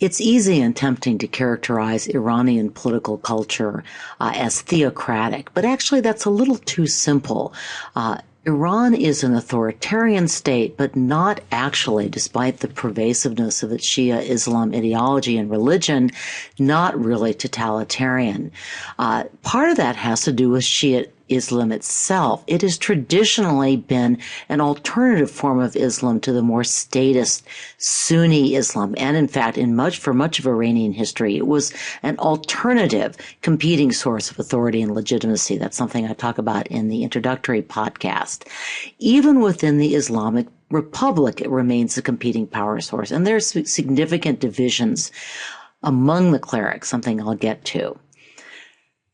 It's easy and tempting to characterize Iranian political culture as theocratic, but actually that's a little too simple. Iran is an authoritarian state, but not actually, despite the pervasiveness of its Shia Islam ideology and religion, not really totalitarian. Part of that has to do with Shia Islam itself. It has traditionally been an alternative form of Islam to the more statist Sunni Islam. And in fact, for much of Iranian history, it was an alternative competing source of authority and legitimacy. That's something I talk about in the introductory podcast. Even within the Islamic Republic, it remains a competing power source. And there's significant divisions among the clerics, something I'll get to.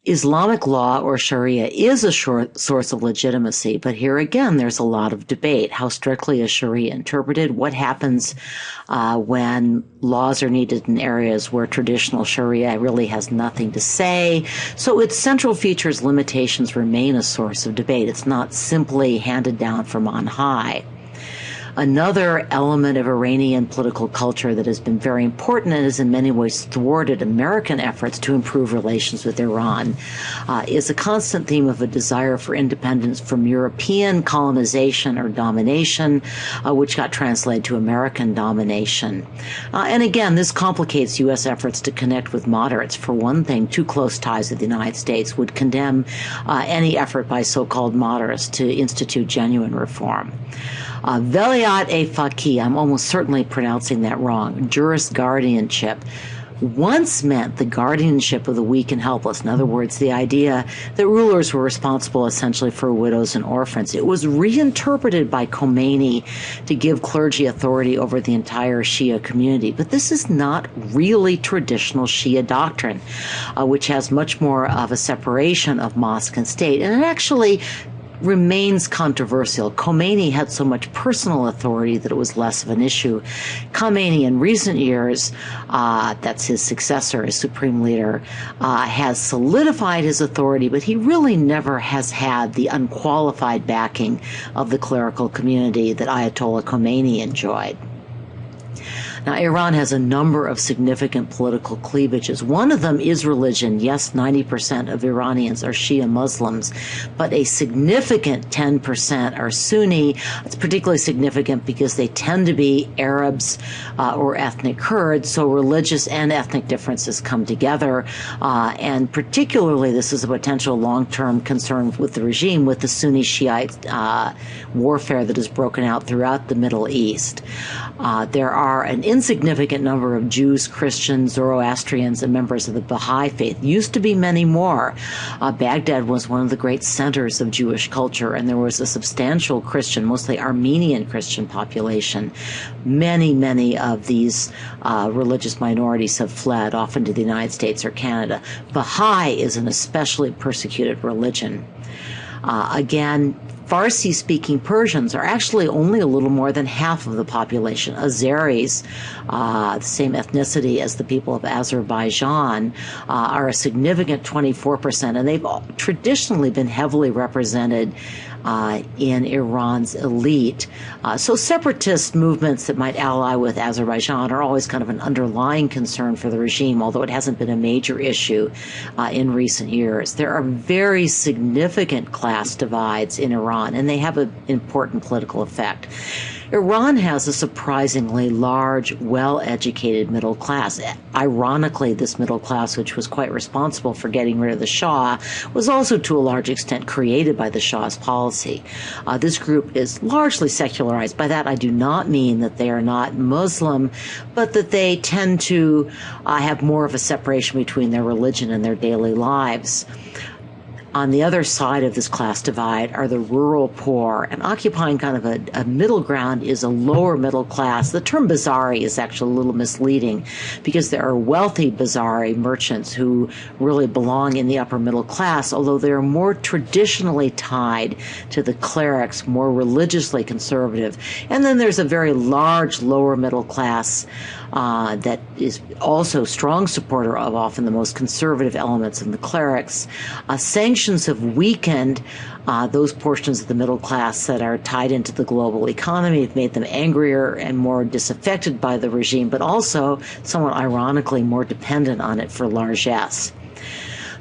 Islamic law or Sharia is a source of legitimacy, but here again, there's a lot of debate. How strictly is Sharia interpreted? What happens when laws are needed in areas where traditional Sharia really has nothing to say? So its central features, limitations remain a source of debate. It's not simply handed down from on high. Another element of Iranian political culture that has been very important and has in many ways thwarted American efforts to improve relations with Iran is a constant theme of a desire for independence from European colonization or domination, which got translated to American domination. And again, this complicates U.S. efforts to connect with moderates. For one thing, too close ties with the United States would condemn any effort by so-called moderates to institute genuine reform. Velayat-e-Faqih, I'm almost certainly pronouncing that wrong, juris guardianship, once meant the guardianship of the weak and helpless. In other words, the idea that rulers were responsible essentially for widows and orphans. It was reinterpreted by Khomeini to give clergy authority over the entire Shia community. But this is not really traditional Shia doctrine, which has much more of a separation of mosque and state. And it actually remains controversial. Khomeini had so much personal authority that it was less of an issue. Khomeini, in recent years, that's his successor as supreme leader, has solidified his authority, but he really never has had the unqualified backing of the clerical community that Ayatollah Khomeini enjoyed. Now, Iran has a number of significant political cleavages. One of them is religion. Yes, 90% of Iranians are Shia Muslims, but a significant 10% are Sunni. It's particularly significant because they tend to be Arabs or ethnic Kurds, so religious and ethnic differences come together. And particularly, this is a potential long-term concern with the regime, with the Sunni Shiite warfare that has broken out throughout the Middle East. There are an insignificant number of Jews, Christians, Zoroastrians, and members of the Baha'i faith. Used to be many more. Baghdad was one of the great centers of Jewish culture, and there was a substantial Christian, mostly Armenian Christian population. Many of these religious minorities have fled, often to the United States or Canada. Baha'i is an especially persecuted religion. Again, Farsi-speaking Persians are actually only a little more than half of the population. Azeris, the same ethnicity as the people of Azerbaijan, are a significant 24%, and they've traditionally been heavily represented in Iran's elite. So separatist movements that might ally with Azerbaijan are always kind of an underlying concern for the regime, although it hasn't been a major issue in recent years. There are very significant class divides in Iran, and they have an important political effect. Iran has a surprisingly large, well-educated middle class. Ironically, this middle class, which was quite responsible for getting rid of the Shah, was also to a large extent created by the Shah's policy. This group is largely secularized. By that, I do not mean that they are not Muslim, but that they tend to have more of a separation between their religion and their daily lives. On the other side of this class divide are the rural poor, and occupying kind of a middle ground is a lower middle class. The term Bazari is actually a little misleading because there are wealthy Bazari merchants who really belong in the upper middle class, although they are more traditionally tied to the clerics, more religiously conservative. And then there's a very large lower middle class that is also strong supporter of often the most conservative elements in the clerics. Sanctions sanctions have weakened those portions of the middle class that are tied into the global economy. Have made them angrier and more disaffected by the regime, but also, somewhat ironically, more dependent on it for largesse.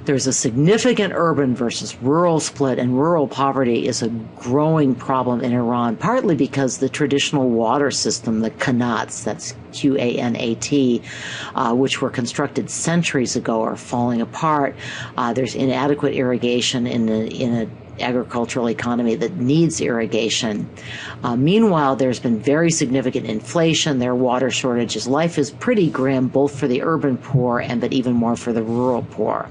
There's a significant urban versus rural split, and rural poverty is a growing problem in Iran, partly because the traditional water system, the qanats, that's Qanat, which were constructed centuries ago, are falling apart. There's inadequate irrigation in an agricultural economy that needs irrigation. Meanwhile, there's been very significant inflation. There are water shortages. Life is pretty grim, both for the urban poor but even more for the rural poor.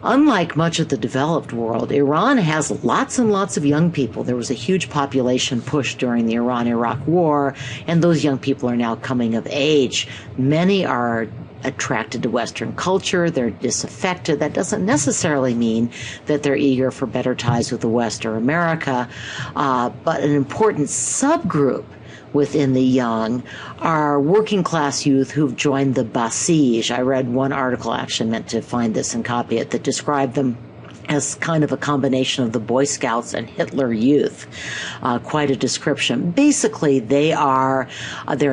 Unlike much of the developed world, Iran has lots and lots of young people. There was a huge population push during the Iran-Iraq War, and those young people are now coming of age. Many are attracted to Western culture. They're disaffected. That doesn't necessarily mean that they're eager for better ties with the West or America, but an important subgroup within the young are working class youth who've joined the Basij. I read one article, actually meant to find this and copy it, that described them as kind of a combination of the Boy Scouts and Hitler Youth. Quite a description. Basically, they're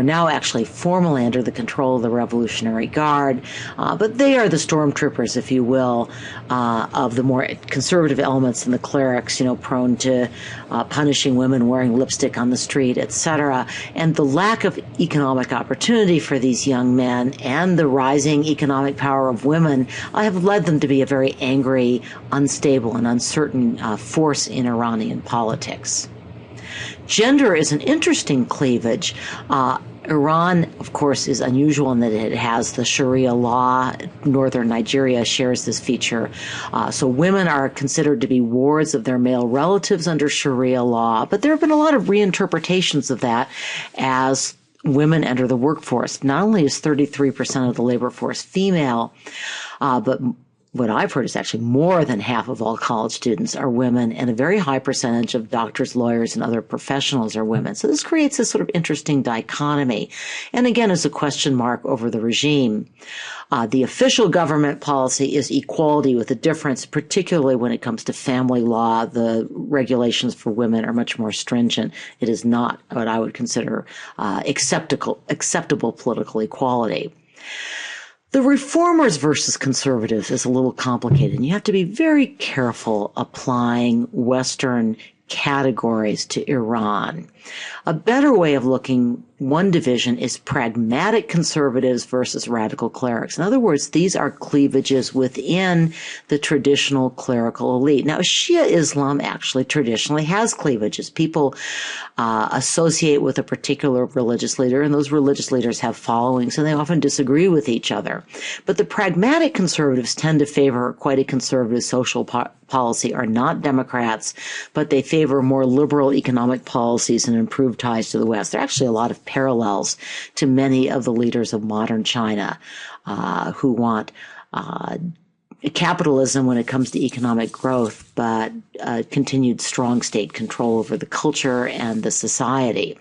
now actually formally under the control of the Revolutionary Guard, but they are the stormtroopers, if you will, of the more conservative elements in the clerics, prone to punishing women wearing lipstick on the street, etc. And the lack of economic opportunity for these young men and the rising economic power of women have led them to be a very angry, unstable, and uncertain force in Iranian politics. Gender is an interesting cleavage. Iran, of course, is unusual in that it has the Sharia law. Northern Nigeria shares this feature. So women are considered to be wards of their male relatives under Sharia law. But there have been a lot of reinterpretations of that as women enter the workforce. Not only is 33% of the labor force female, but what I've heard is actually more than half of all college students are women, and a very high percentage of doctors, lawyers, and other professionals are women. So this creates a sort of interesting dichotomy. And again, is a question mark over the regime. The official government policy is equality, with a difference, particularly when it comes to family law. The regulations for women are much more stringent. It is not what I would consider acceptable political equality. The reformers versus conservatives is a little complicated, and you have to be very careful applying Western categories to Iran. A better way of looking one division is pragmatic conservatives versus radical clerics. In other words, these are cleavages within the traditional clerical elite. Now, Shia Islam actually traditionally has cleavages. People associate with a particular religious leader, and those religious leaders have followings, and they often disagree with each other. But the pragmatic conservatives tend to favor quite a conservative social policy, are not Democrats, but they favor more liberal economic policies and improved ties to the West. There are actually a lot of parallels to many of the leaders of modern China who want capitalism when it comes to economic growth, but continued strong state control over the culture and the society.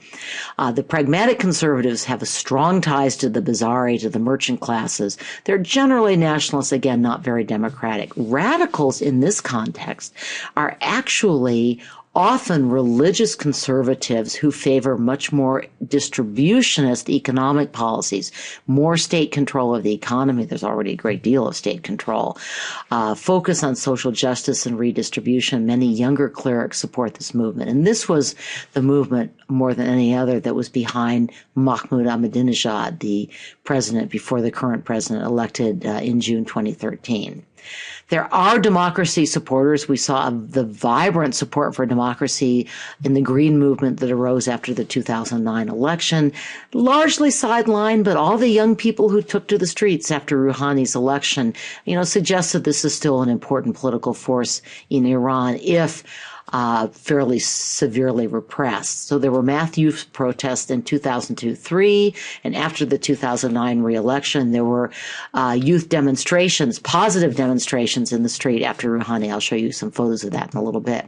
The pragmatic conservatives have a strong ties to the Bazari, to the merchant classes. They're generally nationalists, again, not very democratic. Radicals in this context are actually often religious conservatives who favor much more distributionist economic policies, more state control of the economy. There's already a great deal of state control. Focus on social justice and redistribution. Many younger clerics support this movement. And this was the movement, more than any other, that was behind Mahmoud Ahmadinejad, the president before the current president, elected in June 2013. There are democracy supporters. We saw the vibrant support for democracy in the Green movement that arose after the 2009 election, largely sidelined, but all the young people who took to the streets after Rouhani's election, suggested this is still an important political force in Iran, if fairly severely repressed. So there were mass youth protests in 2002-3, and after the 2009 re-election, there were youth demonstrations, positive demonstrations in the street after Rouhani. I'll show you some photos of that in a little bit.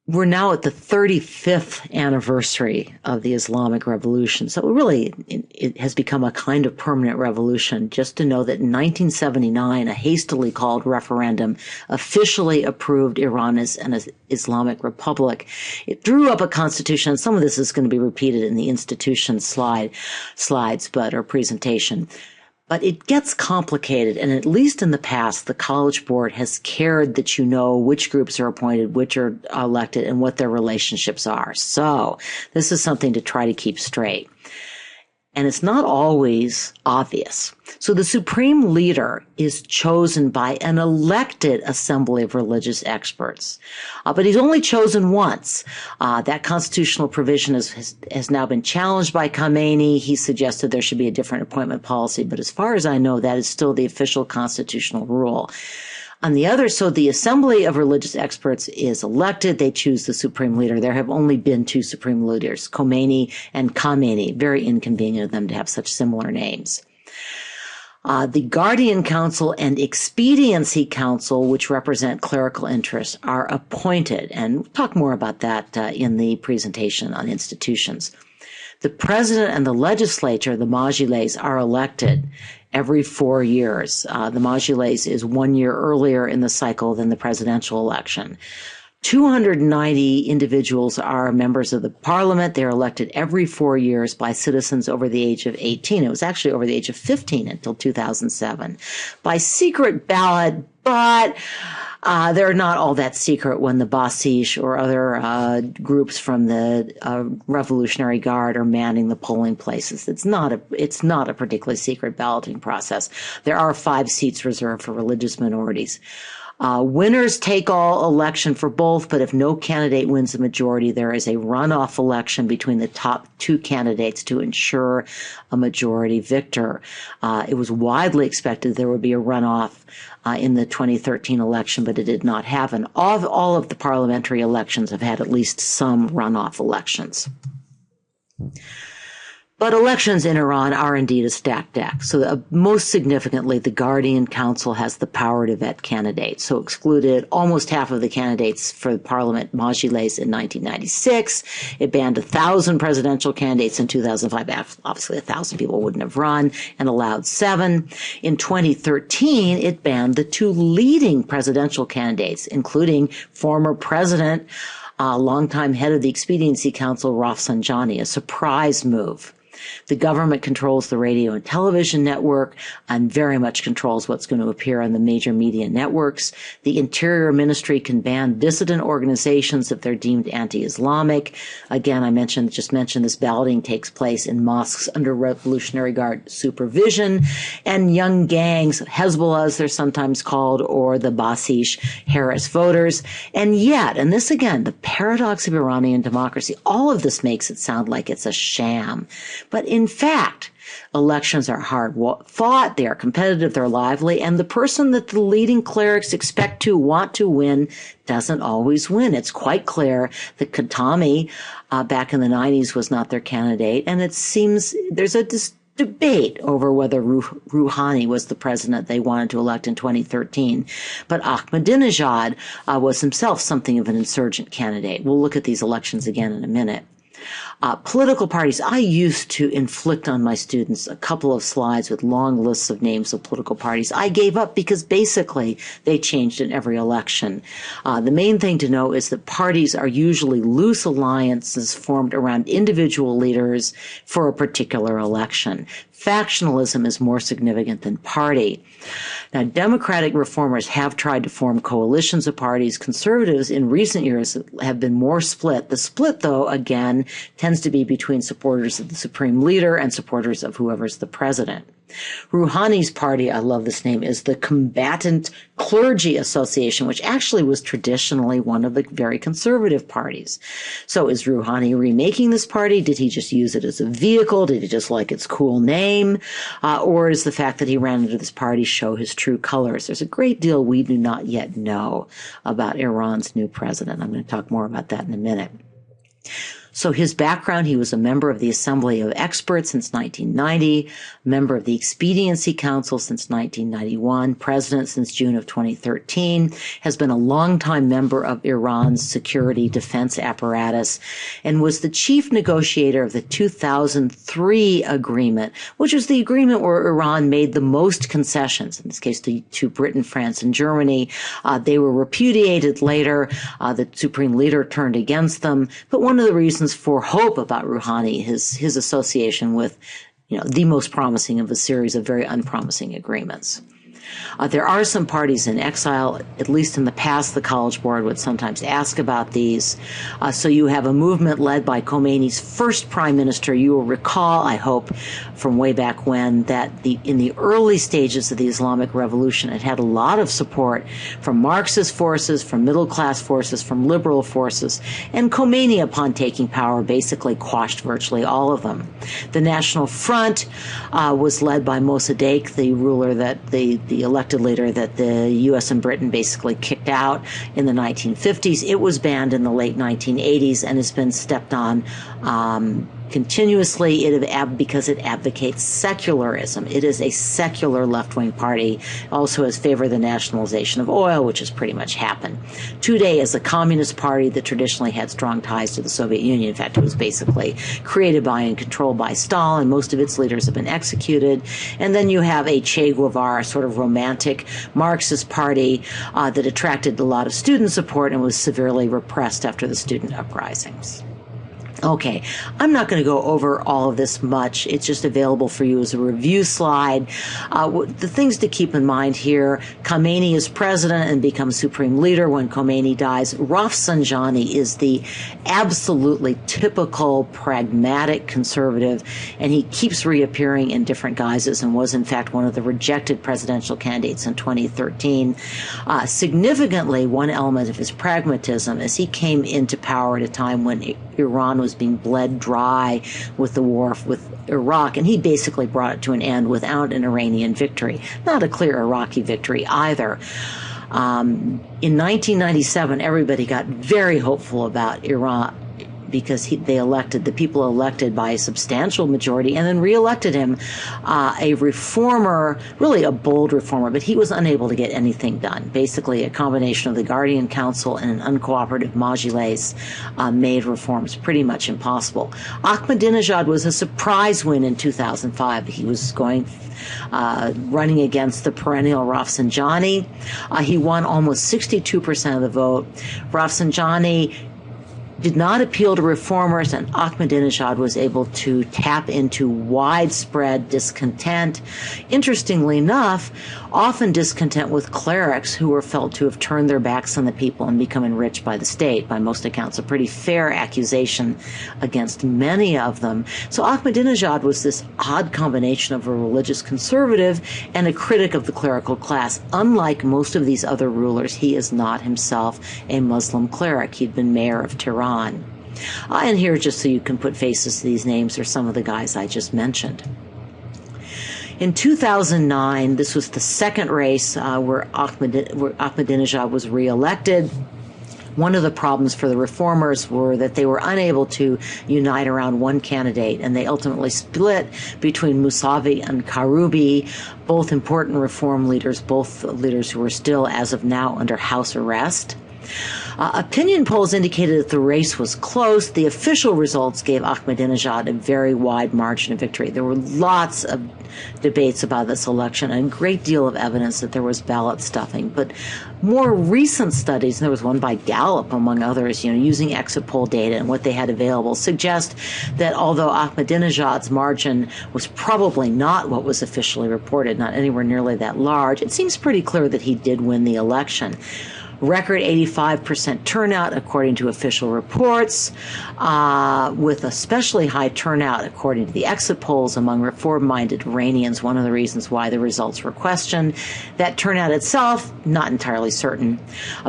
we're now at the 35th anniversary of the Islamic Revolution. So really, it has become a kind of permanent revolution. Just to know that in 1979, a hastily called referendum officially approved Iran as an Islamic Republic. It drew up a constitution, and some of this is going to be repeated in the institution slides, or presentation. But it gets complicated, and at least in the past, the College Board has cared that you know which groups are appointed, which are elected, and what their relationships are. So this is something to try to keep straight. And it's not always obvious. So the supreme leader is chosen by an elected assembly of religious experts. But he's only chosen once. That constitutional provision has now been challenged by Khamenei. He suggested there should be a different appointment policy. But as far as I know, that is still the official constitutional rule. On the other, so the Assembly of Religious Experts is elected. They choose the supreme leader. There have only been two supreme leaders, Khomeini and Khamenei. Very inconvenient of them to have such similar names. The Guardian Council and Expediency Council, which represent clerical interests, are appointed. And we'll talk more about that in the presentation on institutions. The president and the legislature, the Majiles, are elected every 4 years. The Majiles is 1 year earlier in the cycle than the presidential election. 290 individuals are members of the parliament. They're elected every 4 years by citizens over the age of 18. It was actually over the age of 15 until 2007. By secret ballot, but they're not all that secret when the Basish or other groups from the Revolutionary Guard are manning the polling places. It's not a particularly secret balloting process. There are 5 seats reserved for religious minorities. Winners take all election for both, but if no candidate wins a majority, there is a runoff election between the top 2 candidates to ensure a majority victor. It was widely expected there would be a runoff in the 2013 election, but it did not happen. All of the parliamentary elections have had at least some runoff elections. But elections in Iran are indeed a stacked deck. So most significantly, the Guardian Council has the power to vet candidates. So excluded almost half of the candidates for the parliament, Majiles, in 1996. It banned 1,000 presidential candidates in 2005. Obviously, 1,000 people wouldn't have run, and allowed 7. In 2013, it banned the 2 leading presidential candidates, including former president, longtime head of the Expediency Council, Rafsanjani, a surprise move. The government controls the radio and television network and very much controls what's going to appear on the major media networks. The Interior Ministry can ban dissident organizations if they're deemed anti-Islamic. Again, I just mentioned this balloting takes place in mosques under Revolutionary Guard supervision, and young gangs, Hezbollah as they're sometimes called, or the Basish, harass voters. And yet, and this again, the paradox of Iranian democracy, all of this makes it sound like it's a sham. But in fact, elections are hard fought, they are competitive, they're lively, and the person that the leading clerics expect to want to win doesn't always win. It's quite clear that Khatami back in the 90s was not their candidate, and it seems there's a debate over whether Rouhani was the president they wanted to elect in 2013. But Ahmadinejad was himself something of an insurgent candidate. We'll look at these elections again in a minute. Political parties. I used to inflict on my students a couple of slides with long lists of names of political parties. I gave up because basically they changed in every election. The main thing to know is that parties are usually loose alliances formed around individual leaders for a particular election. Factionalism is more significant than party. Now, Democratic reformers have tried to form coalitions of parties. Conservatives in recent years have been more split. The split, though, again, tends to be between supporters of the supreme leader and supporters of whoever's the president. Rouhani's party, I love this name, is the Combatant Clergy Association, which actually was traditionally one of the very conservative parties. So is Rouhani remaking this party? Did he just use it as a vehicle? Did he just like its cool name? Or is the fact that he ran into this party show his true colors? There's a great deal we do not yet know about Iran's new president. I'm going to talk more about that in a minute. So his background, he was a member of the Assembly of Experts since 1990, member of the Expediency Council since 1991, president since June of 2013, has been a longtime member of Iran's security defense apparatus, and was the chief negotiator of the 2003 agreement, which was the agreement where Iran made the most concessions, in this case to Britain, France, and Germany. They were repudiated later. The supreme leader turned against them. But one of the reasons for hope about Rouhani, his association with, the most promising of a series of very unpromising agreements. There are some parties in exile. At least in the past, the College Board would sometimes ask about these. So you have a movement led by Khomeini's first prime minister. You will recall, I hope, from way back when, that in the early stages of the Islamic Revolution, it had a lot of support from Marxist forces, from middle-class forces, from liberal forces. And Khomeini, upon taking power, basically quashed virtually all of them. The National Front was led by Mossadegh, the ruler that the elected leader that the U.S. and Britain basically kicked out in the 1950s. It was banned in the late 1980s and has been stepped on continuously because it advocates secularism. It is a secular left-wing party. Also has favored the nationalization of oil, which has pretty much happened. Today is a communist party that traditionally had strong ties to the Soviet Union. In fact, it was basically created by and controlled by Stalin. Most of its leaders have been executed. And then you have a Che Guevara sort of romantic Marxist party that attracted a lot of student support and was severely repressed after the student uprisings. Okay, I'm not going to go over all of this much. It's just available for you as a review slide. The things to keep in mind here: Khomeini is president and becomes supreme leader when Khomeini dies. Rafsanjani is the absolutely typical pragmatic conservative, and he keeps reappearing in different guises and was, in fact, one of the rejected presidential candidates in 2013. Significantly, one element of his pragmatism is he came into power at a time when Iran was being bled dry with the war with Iraq, and he basically brought it to an end without an Iranian victory. Not a clear Iraqi victory either. In 1997, everybody got very hopeful about Iran because the people elected by a substantial majority and then reelected him, a reformer, really a bold reformer, but he was unable to get anything done. Basically, a combination of the Guardian Council and an uncooperative Majiles made reforms pretty much impossible. Ahmadinejad was a surprise win in 2005. He was running against the perennial Rafsanjani. He won almost 62% of the vote. Rafsanjani did not appeal to reformers, and Ahmadinejad was able to tap into widespread discontent. Interestingly enough, often discontent with clerics who were felt to have turned their backs on the people and become enriched by the state. By most accounts, a pretty fair accusation against many of them. So Ahmadinejad was this odd combination of a religious conservative and a critic of the clerical class. Unlike most of these other rulers, he is not himself a Muslim cleric. He'd been mayor of Tehran. And here, just so you can put faces to these names, are some of the guys I just mentioned. In 2009, this was the second race where Ahmadinejad was reelected. One of the problems for the reformers were that they were unable to unite around one candidate, and they ultimately split between Mousavi and Karoubi, both important reform leaders, both leaders who are still, as of now, under house arrest. Opinion polls indicated that the race was close. The official results gave Ahmadinejad a very wide margin of victory. There were lots of debates about this election and a great deal of evidence that there was ballot stuffing. But more recent studies, and there was one by Gallup, among others, using exit poll data and what they had available, suggest that although Ahmadinejad's margin was probably not what was officially reported, not anywhere nearly that large, it seems pretty clear that he did win the election. Record 85% turnout, according to official reports, with especially high turnout, according to the exit polls, among reform-minded Iranians. One of the reasons why the results were questioned. That turnout itself, not entirely certain,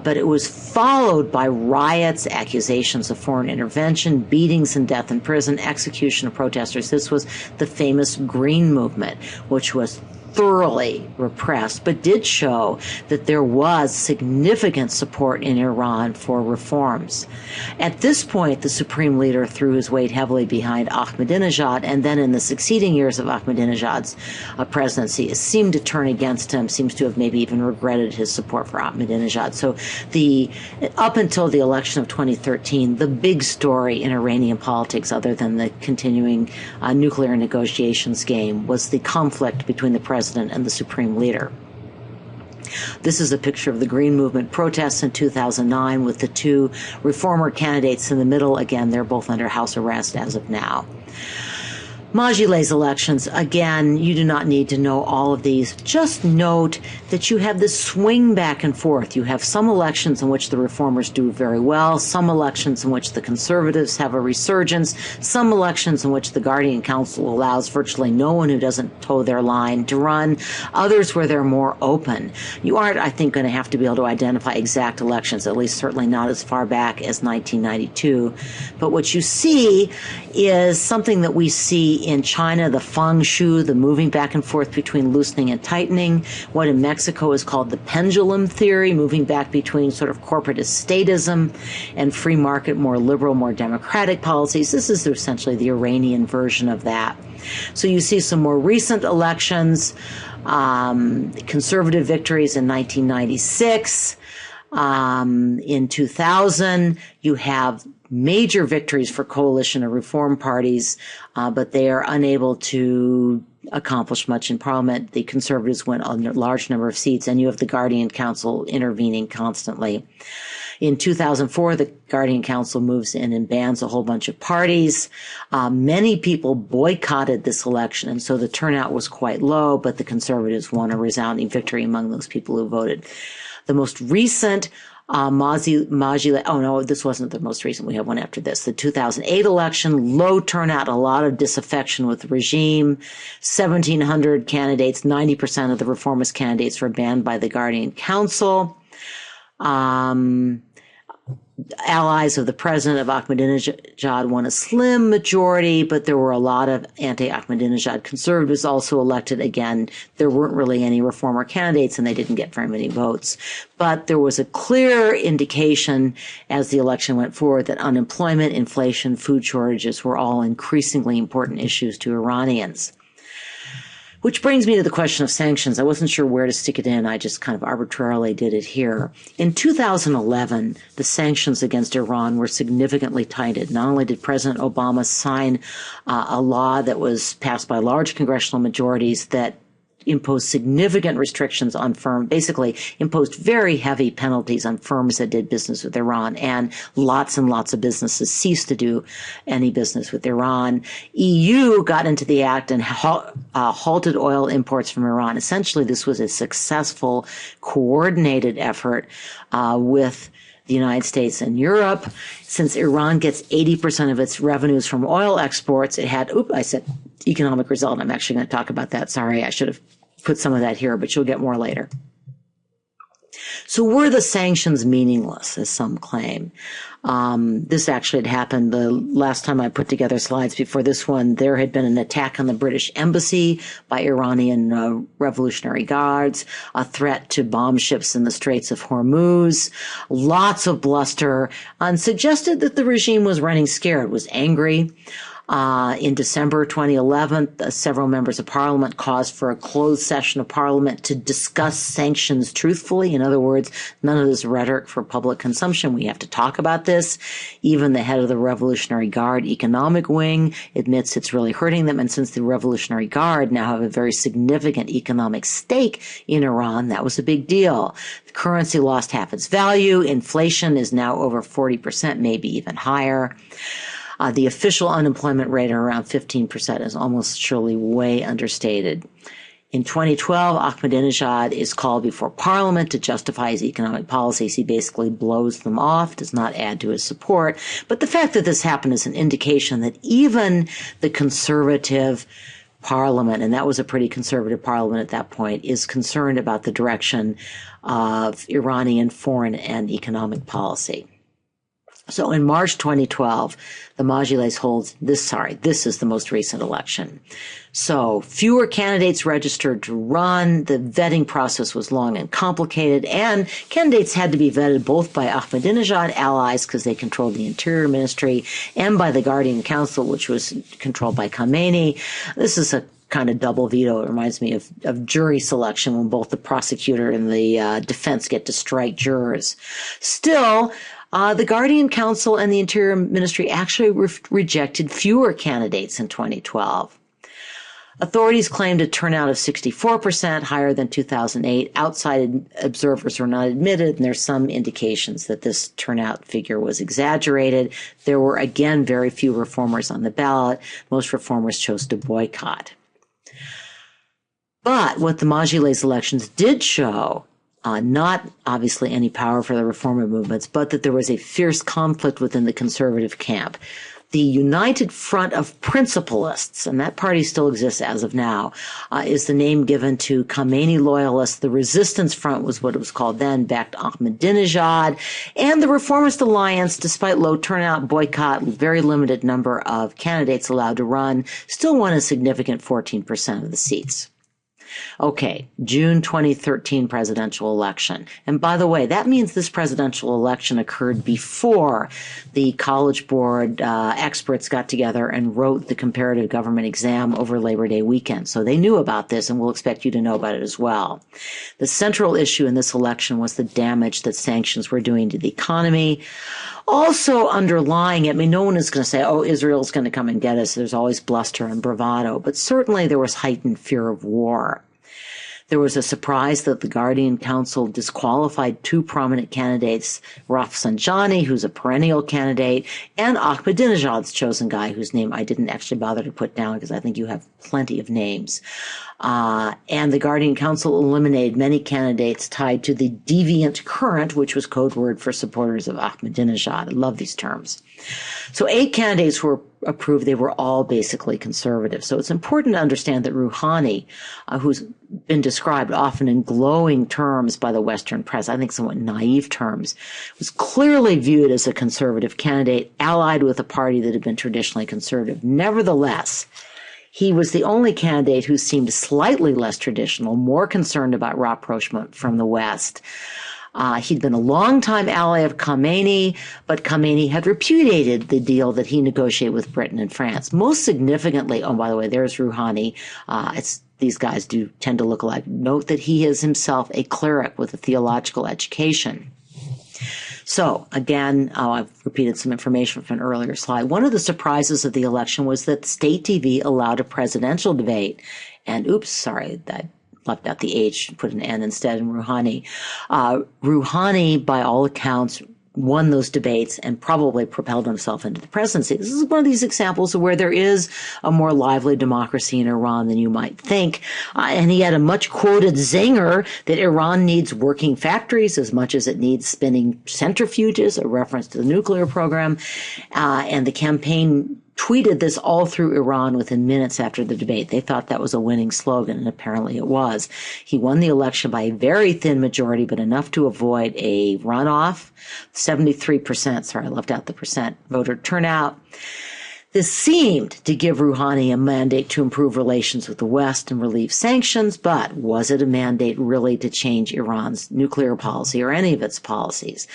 but it was followed by riots, accusations of foreign intervention, beatings and death in prison, execution of protesters. This was the famous Green Movement, which was thoroughly repressed, but did show that there was significant support in Iran for reforms. At this point, the supreme leader threw his weight heavily behind Ahmadinejad, and then in the succeeding years of Ahmadinejad's presidency, it seemed to turn against him, seems to have maybe even regretted his support for Ahmadinejad. So up until the election of 2013, the big story in Iranian politics, other than the continuing nuclear negotiations game, was the conflict between the president and the supreme leader. This is a picture of the Green Movement protests in 2009 with the two reformer candidates in the middle. Again, they're both under house arrest as of now. Majiles elections, again, you do not need to know all of these. Just note that you have this swing back and forth. You have some elections in which the reformers do very well, some elections in which the conservatives have a resurgence, some elections in which the Guardian Council allows virtually no one who doesn't toe their line to run, others where they're more open. You aren't, I think, going to have to be able to identify exact elections, at least certainly not as far back as 1992. But what you see is something that we see in China, the feng shui, the moving back and forth between loosening and tightening, what in Mexico is called the pendulum theory, moving back between sort of corporatist statism and free market, more liberal, more democratic policies. This is essentially the Iranian version of that. So you see some more recent elections, conservative victories in 1996. In 2000, you have major victories for coalition of reform parties, but they are unable to accomplish much in parliament. The conservatives win a large number of seats, and you have the Guardian Council intervening constantly. In 2004, the Guardian Council moves in and bans a whole bunch of parties. Many people boycotted this election, and so the turnout was quite low, but the conservatives won a resounding victory among those people who voted. The most recent Majiles, oh no, this wasn't the most recent. We have one after this. The 2008 election, low turnout, a lot of disaffection with the regime. 1,700 candidates, 90% of the reformist candidates were banned by the Guardian Council. Allies of the president of Ahmadinejad won a slim majority, but there were a lot of anti-Ahmadinejad conservatives also elected. Again, there weren't really any reformer candidates, and they didn't get very many votes. But there was a clear indication as the election went forward that unemployment, inflation, food shortages were all increasingly important issues to Iranians. Which brings me to the question of sanctions. I wasn't sure where to stick it in. I just kind of arbitrarily did it here. In 2011, the sanctions against Iran were significantly tightened. Not only did President Obama sign a law that was passed by large congressional majorities that imposed significant restrictions on firms, basically imposed very heavy penalties on firms that did business with Iran, and lots of businesses ceased to do any business with Iran. EU got into the act and halted oil imports from Iran. Essentially, this was a successful, coordinated effort with the United States and Europe. Since Iran gets 80% of its revenues from oil exports, it had, I said economic result. I'm actually going to talk about that. Sorry, I should have put some of that here, but you'll get more later. So were the sanctions meaningless, as some claim? This actually had happened the last time I put together slides before this one. There had been an attack on the British embassy by Iranian Revolutionary Guards, a threat to bomb ships in the Straits of Hormuz, lots of bluster, and suggested that the regime was running scared, was angry. In December 2011, several members of parliament called for a closed session of parliament to discuss sanctions truthfully. In other words, none of this rhetoric for public consumption. We have to talk about this. Even the head of the Revolutionary Guard economic wing admits it's really hurting them. And since the Revolutionary Guard now have a very significant economic stake in Iran, that was a big deal. The currency lost half its value. Inflation is now over 40%, maybe even higher. The official unemployment rate of around 15% is almost surely way understated. In 2012, Ahmadinejad is called before parliament to justify his economic policies. He basically blows them off, does not add to his support. But the fact that this happened is an indication that even the conservative parliament, and that was a pretty conservative parliament at that point, is concerned about the direction of Iranian foreign and economic policy. So in March 2012, the Majiles holds this is the most recent election. So fewer candidates registered to run. The vetting process was long and complicated, and candidates had to be vetted both by Ahmadinejad allies, because they controlled the Interior Ministry, and by the Guardian Council, which was controlled by Khamenei. This is a kind of double veto. It reminds me of jury selection, when both the prosecutor and the defense get to strike jurors. Still, the Guardian Council and the Interior Ministry actually rejected fewer candidates in 2012. Authorities claimed a turnout of 64%, higher than 2008. Outside observers were not admitted, and there's some indications that this turnout figure was exaggerated. There were, again, very few reformers on the ballot. Most reformers chose to boycott. But what the Majiles elections did show, not obviously any power for the reformer movements, but that there was a fierce conflict within the conservative camp. The United Front of Principalists, and that party still exists as of now, is the name given to Khamenei loyalists. The Resistance Front was what it was called then, backed Ahmadinejad. And the Reformist Alliance, despite low turnout, boycott, very limited number of candidates allowed to run, still won a significant 14% of the seats. Okay, June 2013 presidential election. And by the way, that means this presidential election occurred before the College Board experts got together and wrote the comparative government exam over Labor Day weekend. So they knew about this, and we'll expect you to know about it as well. The central issue in this election was the damage that sanctions were doing to the economy. Also underlying it, I mean, no one is going to say, oh, Israel's going to come and get us. There's always bluster and bravado. But certainly there was heightened fear of war. There was a surprise that the Guardian Council disqualified two prominent candidates, Rafsanjani, who's a perennial candidate, and Ahmadinejad's chosen guy, whose name I didn't actually bother to put down because I think you have plenty of names. And the Guardian Council eliminated many candidates tied to the deviant current, which was code word for supporters of Ahmadinejad. I love these terms. So 8 candidates were approved. They were all basically conservative. So it's important to understand that Rouhani, who's been described often in glowing terms by the Western press, I think somewhat naive terms, was clearly viewed as a conservative candidate, allied with a party that had been traditionally conservative. Nevertheless, he was the only candidate who seemed slightly less traditional, more concerned about rapprochement from the West. He'd been a longtime ally of Khamenei, but Khamenei had repudiated the deal that he negotiated with Britain and France. Most significantly, oh, by the way, there's Rouhani. These guys do tend to look alike. Note that he is himself a cleric with a theological education. So again, I've repeated some information from an earlier slide. One of the surprises of the election was that state TV allowed a presidential debate. And oops, sorry, that left out the H, put an N instead in Rouhani. Rouhani, by all accounts, won those debates and probably propelled himself into the presidency. This is one of these examples of where there is a more lively democracy in Iran than you might think. And he had a much quoted zinger that Iran needs working factories as much as it needs spinning centrifuges, a reference to the nuclear program. And the campaign tweeted this all through Iran within minutes after the debate. They thought that was a winning slogan, and apparently it was. He won the election by a very thin majority, but enough to avoid a runoff. 73%, sorry, I left out the percent voter turnout. This seemed to give Rouhani a mandate to improve relations with the West and relieve sanctions, but was it a mandate really to change Iran's nuclear policy or any of its policies?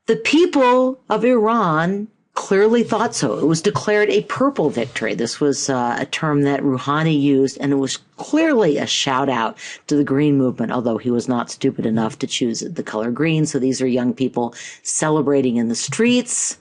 The people of Iran clearly thought so. It was declared a purple victory. This was a term that Rouhani used, and it was clearly a shout out to the green movement, although he was not stupid enough to choose the color green. So these are young people celebrating in the streets.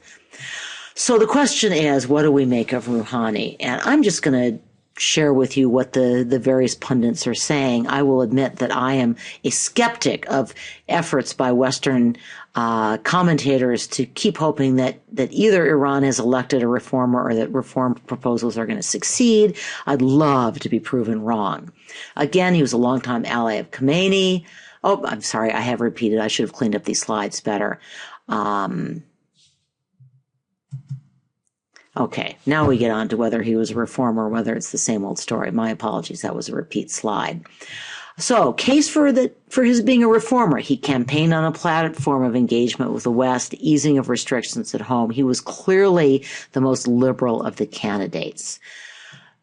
So the question is, what do we make of Rouhani? And I'm just going to share with you what the various pundits are saying. I will admit that I am a skeptic of efforts by Western commentators to keep hoping that either Iran has elected a reformer or that reform proposals are going to succeed. I'd love to be proven wrong. Again, he was a longtime ally of Khamenei. Oh, I'm sorry, I have repeated. I should have cleaned up these slides better. Okay, now we get on to whether he was a reformer or whether it's the same old story. My apologies, that was a repeat slide. So, case for his being a reformer. He campaigned on a platform of engagement with the West, easing of restrictions at home. He was clearly the most liberal of the candidates.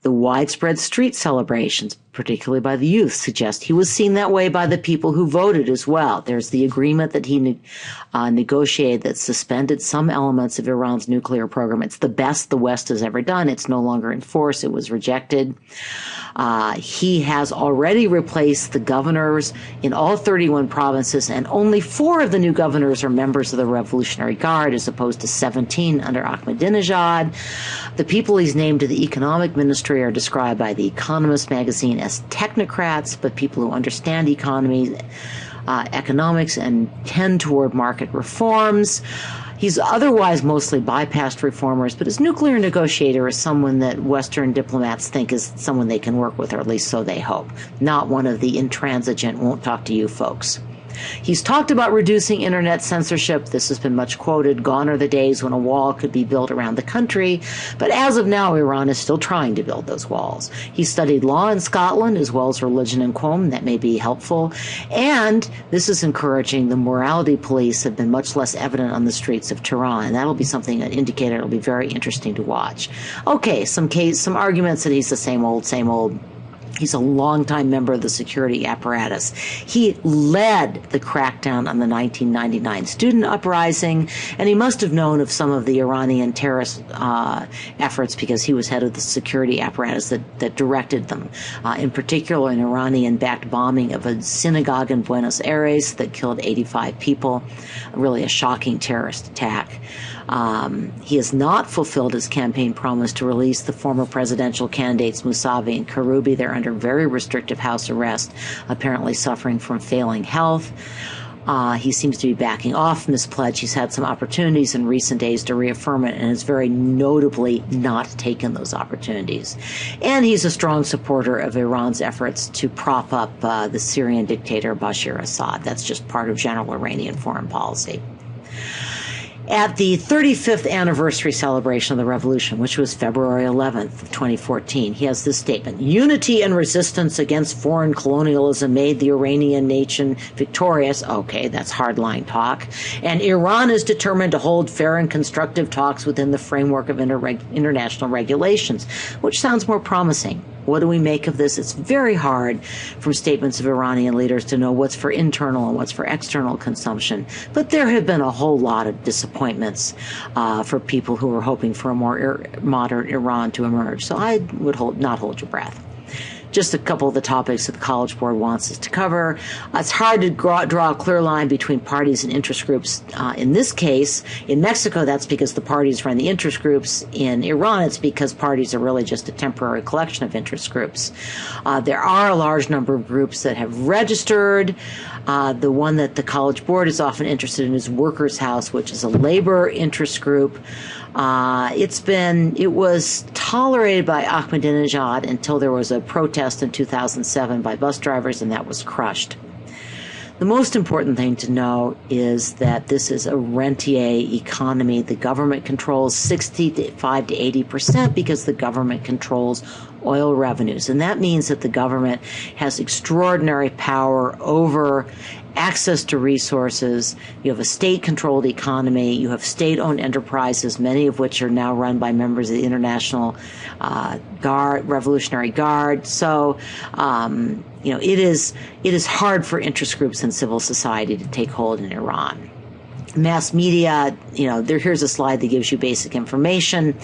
The widespread street celebrations, particularly by the youth, suggest he was seen that way by the people who voted as well. There's the agreement that he negotiated that suspended some elements of Iran's nuclear program. It's the best the West has ever done. It's no longer in force. It was rejected. He has already replaced the governors in all 31 provinces, and only 4 of the new governors are members of the Revolutionary Guard, as opposed to 17 under Ahmadinejad. The people he's named to the economic ministry are described by The Economist magazine as technocrats, but people who understand economics and tend toward market reforms. He's otherwise mostly bypassed reformers, but his nuclear negotiator is someone that Western diplomats think is someone they can work with, or at least so they hope. Not one of the intransigent, won't talk to you folks. He's talked about reducing internet censorship. This has been much quoted. Gone are the days when a wall could be built around the country. But as of now, Iran is still trying to build those walls. He studied law in Scotland as well as religion in Qom. That may be helpful. And this is encouraging. The morality police have been much less evident on the streets of Tehran. And that'll be something, an indicator it'll be very interesting to watch. Okay, some arguments that he's the same old, same old. He's a longtime member of the security apparatus. He led the crackdown on the 1999 student uprising, and he must have known of some of the Iranian terrorist efforts because he was head of the security apparatus that directed them. In particular, an Iranian-backed bombing of a synagogue in Buenos Aires that killed 85 people, really a shocking terrorist attack. He has not fulfilled his campaign promise to release the former presidential candidates Mousavi and Karoubi. They're under very restrictive house arrest, apparently suffering from failing health. He seems to be backing off from his pledge. He's had some opportunities in recent days to reaffirm it and has very notably not taken those opportunities. And he's a strong supporter of Iran's efforts to prop up the Syrian dictator Bashar Assad. That's just part of general Iranian foreign policy. At the 35th anniversary celebration of the revolution, which was February 11th, 2014, he has this statement: "Unity and resistance against foreign colonialism made the Iranian nation victorious." Okay, that's hardline talk. "And Iran is determined to hold fair and constructive talks within the framework of international regulations," which sounds more promising. What do we make of this? It's very hard from statements of Iranian leaders to know what's for internal and what's for external consumption. But there have been a whole lot of disappointments for people who were hoping for a more moderate Iran to emerge. So I would not hold your breath. Just a couple of the topics that the College Board wants us to cover. It's hard to draw a clear line between parties and interest groups. In this case, in Mexico, that's because the parties run the interest groups. In Iran, it's because parties are really just a temporary collection of interest groups. There are a large number of groups that have registered. The one that the College Board is often interested in is Workers' House, which is a labor interest group. It was tolerated by Ahmadinejad until there was a protest in 2007 by bus drivers, and that was crushed. The most important thing to know is that this is a rentier economy. The government controls 65 to 80% because the government controls oil revenues. And that means that the government has extraordinary power over access to resources. You have a state-controlled economy. You have state-owned enterprises, many of which are now run by members of the International Revolutionary Guard. So, it is hard for interest groups in civil society to take hold in Iran. Mass media, here's a slide that gives you basic information.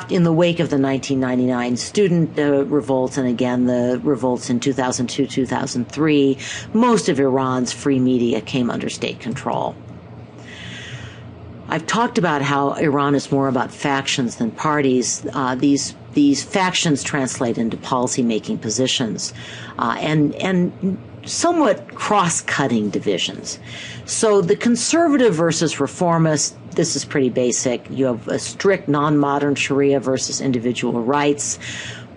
In the wake of the 1999 student revolts, and again the revolts in 2002, 2003, most of Iran's free media came under state control. I've talked about how Iran is more about factions than parties. These factions translate into policy-making positions, and somewhat cross-cutting divisions. So the conservative versus reformist, this is pretty basic. You have a strict non-modern Sharia versus individual rights.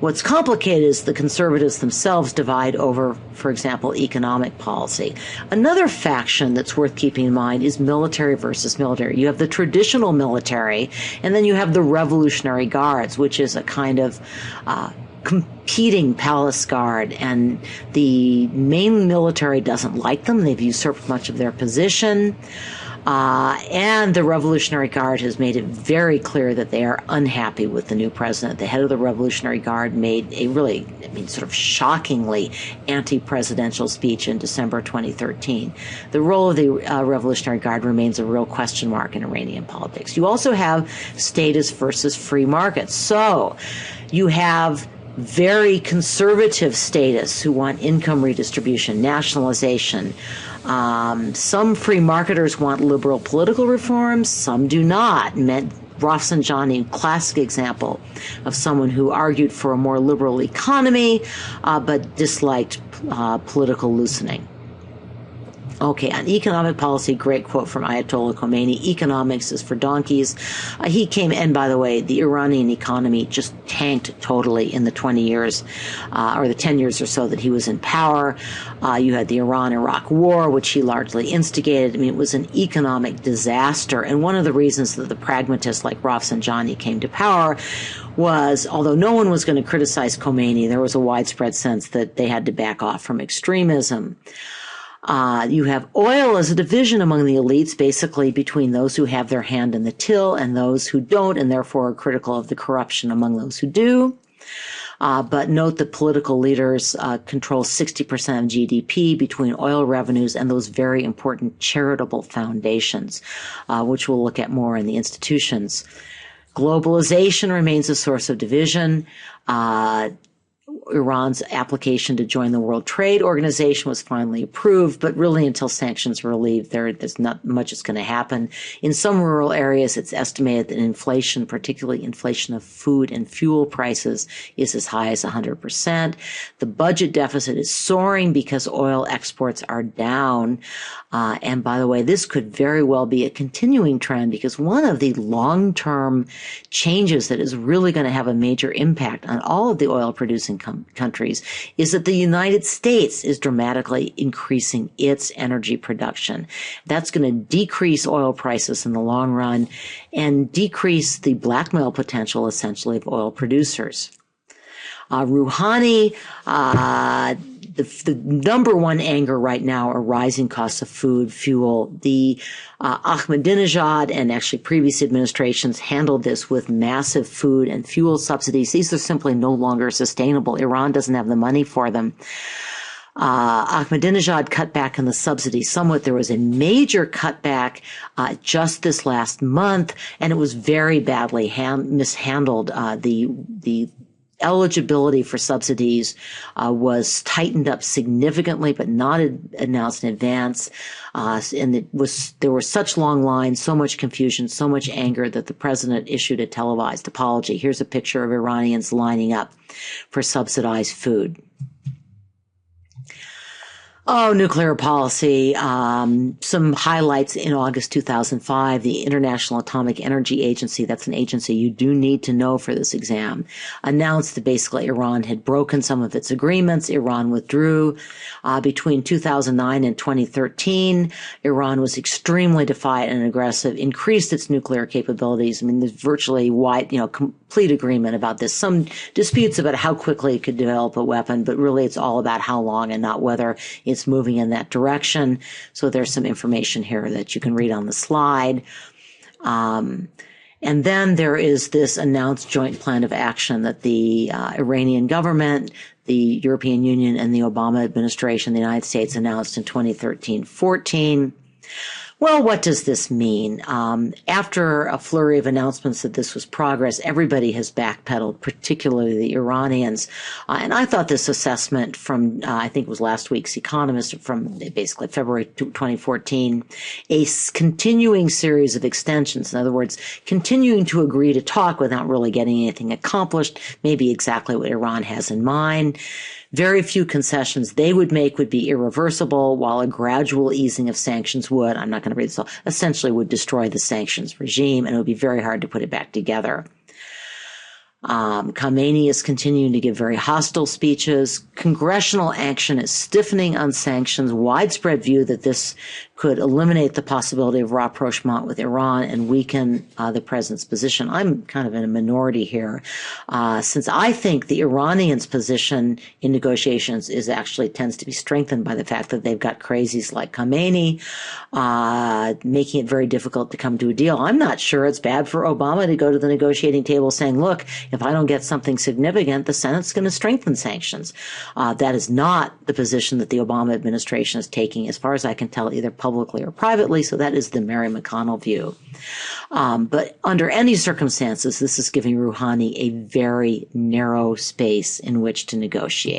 What's complicated is the conservatives themselves divide over, for example, economic policy. Another faction that's worth keeping in mind is military versus military. You have the traditional military, and then you have the Revolutionary Guards, which is a kind of competing palace guard, and the main military doesn't like them. They've usurped much of their position. And the Revolutionary Guard has made it very clear that they are unhappy with the new president. The head of the Revolutionary Guard made a really, sort of shockingly anti-presidential speech in December 2013. The role of the Revolutionary Guard remains a real question mark in Iranian politics. You also have status versus free markets. So you have very conservative status who want income redistribution, nationalization. Some free marketers want liberal political reforms, some do not. Rafsanjani, classic example of someone who argued for a more liberal economy, but disliked political loosening. Okay, on economic policy, great quote from Ayatollah Khomeini, economics is for donkeys. He came, and by the way, the Iranian economy just tanked totally in the 20 years, or the 10 years or so that he was in power. You had the Iran-Iraq war, which he largely instigated. It was an economic disaster. And one of the reasons that the pragmatists like Rafsanjani came to power was, although no one was going to criticize Khomeini, there was a widespread sense that they had to back off from extremism. You have oil as a division among the elites, basically between those who have their hand in the till and those who don't, and therefore are critical of the corruption among those who do. But note that political leaders control 60% of GDP between oil revenues and those very important charitable foundations, which we'll look at more in the institutions. Globalization remains a source of division. Iran's application to join the World Trade Organization was finally approved, but really until sanctions were relieved, there's not much that's going to happen. In some rural areas, it's estimated that inflation, particularly inflation of food and fuel prices, is as high as 100%. The budget deficit is soaring because oil exports are down. And by the way, this could very well be a continuing trend, because one of the long-term changes that is really going to have a major impact on all of the oil-producing countries is that the United States is dramatically increasing its energy production. That's going to decrease oil prices in the long run and decrease the blackmail potential, essentially, of oil producers. Rouhani, the number one anger right now are rising costs of food, fuel. The Ahmadinejad and actually previous administrations handled this with massive food and fuel subsidies. These are simply no longer sustainable. Iran doesn't have the money for them. Ahmadinejad cut back on the subsidies somewhat. There was a major cutback just this last month, and it was very badly mishandled. The eligibility for subsidies was tightened up significantly, but not announced in advance. And there were such long lines, so much confusion, so much anger that the president issued a televised apology. Here's a picture of Iranians lining up for subsidized food. Oh, nuclear policy. Some highlights in August 2005. The International Atomic Energy Agency, that's an agency you do need to know for this exam, announced that basically Iran had broken some of its agreements. Iran withdrew. Between 2009 and 2013, Iran was extremely defiant and aggressive, increased its nuclear capabilities. There's virtually complete agreement about this. Some disputes about how quickly it could develop a weapon, but really it's all about how long and not whether it's moving in that direction. So there's some information here that you can read on the slide. And then there is this announced joint plan of action that the Iranian government, the European Union, and the Obama administration, the United States, announced in 2013-14. Well, what does this mean? After a flurry of announcements that this was progress, everybody has backpedaled, particularly the Iranians. And I thought this assessment from, I think it was last week's Economist, from basically February 2014, a continuing series of extensions. In other words, continuing to agree to talk without really getting anything accomplished, maybe exactly what Iran has in mind. Very few concessions they would make would be irreversible, while a gradual easing of sanctions would, I'm not going to read this all, essentially would destroy the sanctions regime, and it would be very hard to put it back together. Khamenei is continuing to give very hostile speeches. Congressional action is stiffening on sanctions. Widespread view that this could eliminate the possibility of rapprochement with Iran and weaken the president's position. I'm kind of in a minority here, since I think the Iranians' position in negotiations is actually tends to be strengthened by the fact that they've got crazies like Khamenei, making it very difficult to come to a deal. I'm not sure it's bad for Obama to go to the negotiating table saying, look, if I don't get something significant, the Senate's going to strengthen sanctions. That is not the position that the Obama administration is taking, as far as I can tell, either publicly or privately. So that is the Mary McConnell view. But under any circumstances, this is giving Rouhani a very narrow space in which to negotiate.